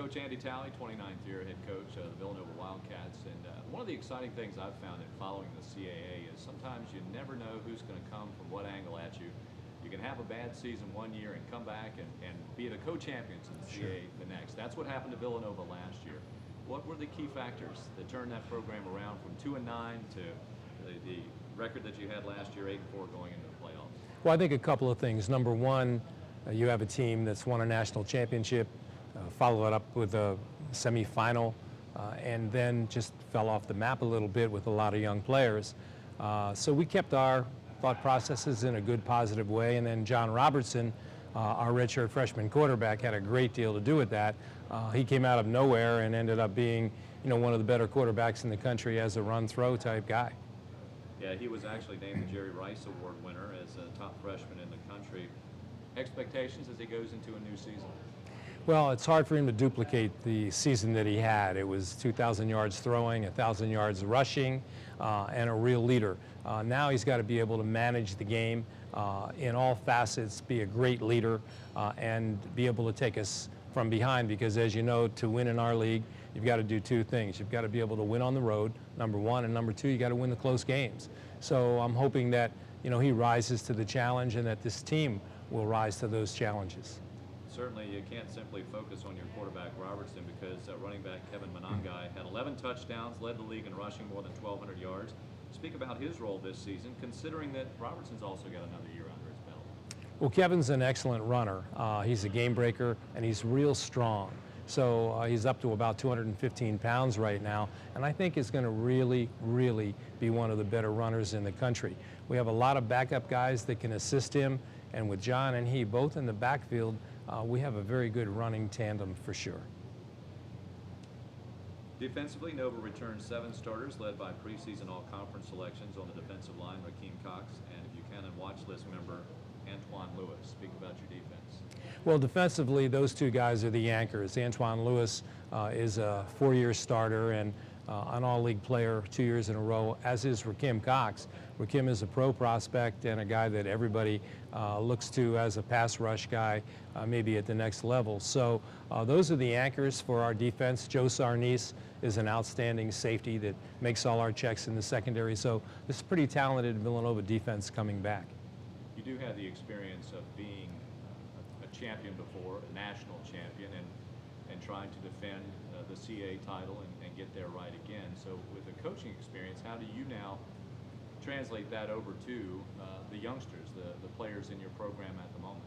Coach Andy Talley, 29th year head coach of the Villanova Wildcats, and one of the exciting things I've found in following the CAA is sometimes you never know who's going to come from what angle at you. You can have a bad season one year and come back and be the co-champions in the CAA the next. That's what happened to Villanova last year. What were the key factors that turned that program around from 2-9 to the record that you had last year, 8-4, going into the playoffs? Well, I think a couple of things. Number one, you have a team that's won a national championship, followed it up with a semifinal, and then just fell off the map a little bit with a lot of young players. So we kept our thought processes in a good, positive way, and then John Robertson, our redshirt freshman quarterback, had a great deal to do with that. He came out of nowhere and ended up being, one of the better quarterbacks in the country as a run-throw type guy. Yeah, he was actually named the Jerry Rice Award winner as a top freshman in the country. Expectations as he goes into a new season? Well, it's hard for him to duplicate the season that he had. It was 2,000 yards throwing, 1,000 yards rushing, and a real leader. Now he's got to be able to manage the game in all facets, be a great leader, and be able to take us from behind, because as you know, to win in our league, you've got to do two things. You've got to be able to win on the road, number one, and number two, you got to win the close games. So I'm hoping that, he rises to the challenge and that this team will rise to those challenges. Certainly, you can't simply focus on your quarterback, Robertson, because running back Kevin Monangai had 11 touchdowns, led the league in rushing more than 1,200 yards. Speak about his role this season, considering that Robertson's also got another year under his belt. Well, Kevin's an excellent runner. He's a game breaker, and he's real strong. So he's up to about 215 pounds right now, and I think is going to really, really be one of the better runners in the country. We have a lot of backup guys that can assist him, and with John and he both in the backfield, we have a very good running tandem for sure. Defensively, Nova returned 7 starters led by preseason all-conference selections on the defensive line, Rakeem Cox, and Buchanan watch list member Antoine Lewis. Speak about your defense. Well, defensively, those two guys are the anchors. Antoine Lewis is a 4-year starter and an all-league player 2 years in a row, as is Rakeem Cox. Rakeem is a pro prospect and a guy that everybody looks to as a pass rush guy, maybe at the next level. So those are the anchors for our defense. Joe Sarnice is an outstanding safety that makes all our checks in the secondary. So this is pretty talented Villanova defense coming back. You do have the experience of being a champion before, a national champion, and trying to defend the CAA title and get there right again. So with the coaching experience, how do you now translate that over to the youngsters, the players in your program at the moment?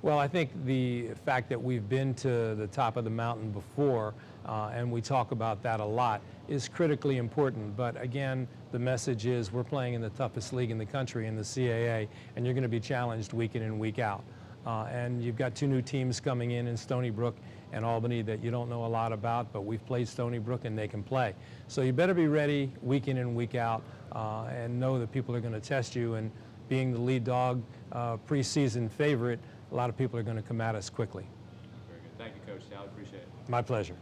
Well, I think the fact that we've been to the top of the mountain before, and we talk about that a lot, is critically important. But again, the message is we're playing in the toughest league in the country, in the CAA, and you're going to be challenged week in and week out. And you've got 2 new teams coming in Stony Brook and Albany that you don't know a lot about, but we've played Stony Brook and they can play. So you better be ready week in and week out and know that people are going to test you. And being the lead dog, preseason favorite, a lot of people are going to come at us quickly. Very good. Thank you, Coach Talley. Appreciate it. My pleasure.